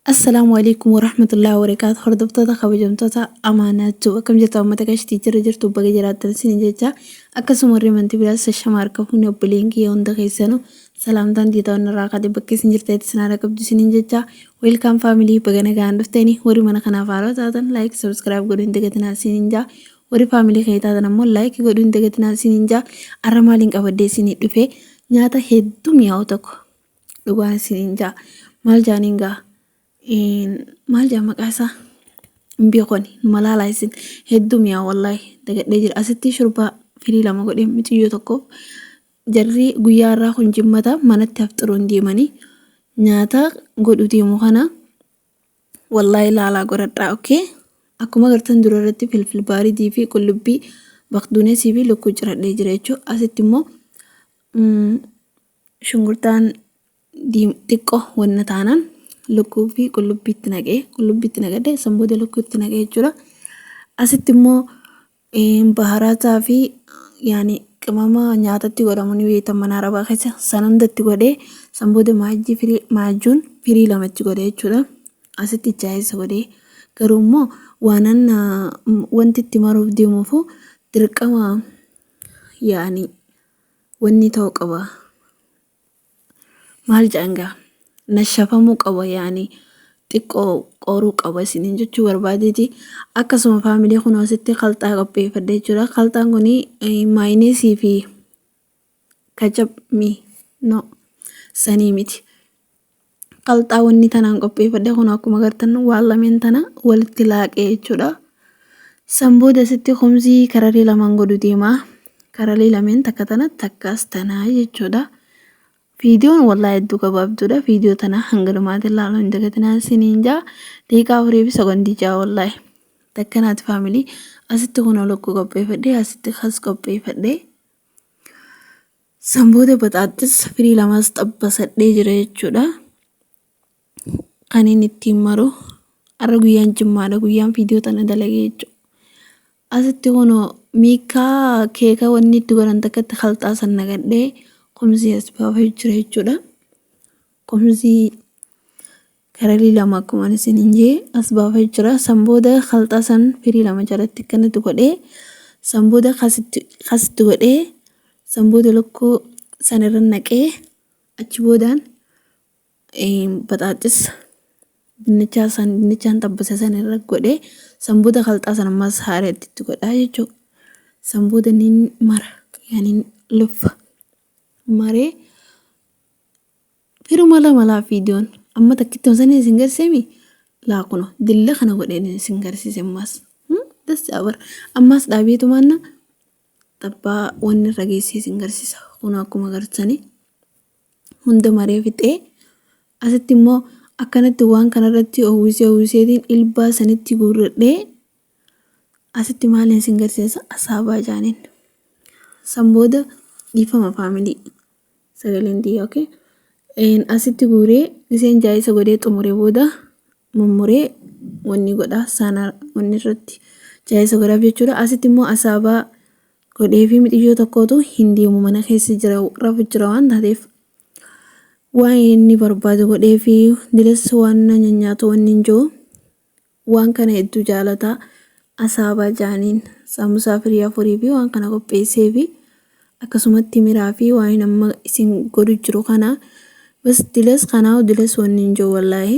Assalamualaikum warahmatullahi wabarakatuh. Hordoftoota kabajamtoota amaanaatu akkam jirtu Umataa Qashxii jirtu baga jiraattan isin jecha akkasuma rimanti bilaas shamaar kafuun obboleen kiyya hunda keessanu salaamtaan diitaan irraa qade bakka isin jirteetti sinaara qabdu isin jecha welcome family baga nagaan dhufteni warri mana kanaaf haaraa taatan like subscribe godhuun dagatinaa isin jaa warri family kee taatan ammoo like godhuun dagatinaa isin jaa arra maaliin qabadee isin dhufe nyaata hedduu mi'aawu tokko dhugaan isin jaa maal jaaniin gaa maal jaa maqaasa mbiqoni malala isin hedduu mi'aawu wallahi dagadhee jira asitti shurba firii lama godhee Miauu Tokko jarri guyyaa irraa kun jimmata manatti hafxiruun deemanii nyaata godhu deemu kana wallahi laalaa godhadhaa okay akkuma gartan dura irratti filfil baaridii fi qullubbii baqduunesii fi lukkuu ciradhee jira jechuudha asitti immoo shungurtaan xiqqoo wanna taanaan lukkuu fi qullubbiitti naqee sanboota lukkuutti naqee jechuudha asitti immoo baharaataa fi yaani qimama nyaatatti godhamu ni beektan mana arabaa keessa san hundatti godhee sanboota maajuun firii lamatti godhee jechuudha asitti jaayisa godhee garuu immoo waanan wanti itti maruuf deemuufu dirqama yaani wanni ta'uu qaba maal jaangaa nashafamuu qaba yaani xiqqoo qoruu qaba isiniin jechuu barbaadeeti akkasuma faamilii kun asitti qalxaa qopheeffadhee jechuudha qalxaan kun maayineesii fi kachapmi no sanii miti qalxaa wanni tanaan qopheeffadhee kun akkuma gartan waan lameen tana walitti laaqee jechuudha sanboota asitti kumsii kararii lamaan godhu deemaa kararii lameen takka tana takkaas tanaa jechuudha Videoon wallahi hedduu gabaabduudha video tana hanga dhumaatti ilaaluun dagatinaa isiniin jaa daqiiqaa 4 fi sekondii 6 wallahi takkanaati family asitti kun lukkuu qopheeffadhee asitti khas qopheeffadhee sanboota baxaaxis firii lamaas xabbasadhee jira jechuudha kan inni ittiin maru arra guyyaan jimmaadha guyyaan video tana dalagee jechuudha asitti kun miikaa keeka wanni itti godhan takkatti qalxaa san nagadhee kumsii as baafee jira jechuudha kumsii kararii lama akkuma isiniin jee as baafee jira sanboota qalxaa san firii lama jalatti kanatti godhee sanboota khasitti godhee sanboota lukkuu san irra naqee achi boodaan baxaaxis dinnichaan xabbase san irra godhee sanboota qalxaa san ammas haareetti itti godhaa jechuudha sanboota ni mara yaani luffa maree firuma lama videoon amma takkittoon sanii isin garseemi laakuno dilla kana godheen isin garsiise ammas das abar ammas dhaabeetu manna tabbaa wanni irra geessee isin garsiisa kun akkuma gartanii hunda maree fixee asitti immoo akkanatti waan kanarratti uwwiseetiin ilbaa sanitti guurradhee asitti maaliin isin garsiisa asaabaa jaaniin sanboota dhiifama family sagaleen diyaa okay asitti guuree iseen jaayisa godhee xumuree booda mummuree wanni godha sana wanni irratti jaayisa godhaaf jechuudha asitti immoo asaabaa godhee fi Miauu Tokkootu hin deemu mana keessa jira rafu jira waan taateef waan inni barbaadu godhee fi dilas waan nyaatu wanni hin jiru waan kana hedduu jaalataa asaabaa jaaniin saamusaa firii 4 fi waan kana qopheessee fi akkasumatti miraa fi waan amma isin godhu jiru kana bas dilas kanaa dilas wanni hin jiru wallahi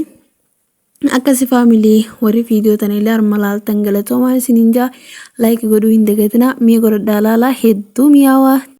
akkasi family warri video tana ilaa armalaaltan galatoomaa isiniin jaa like godhuu hin dagatinaa mee godhadhaa laalaa hedduu mi'aawaa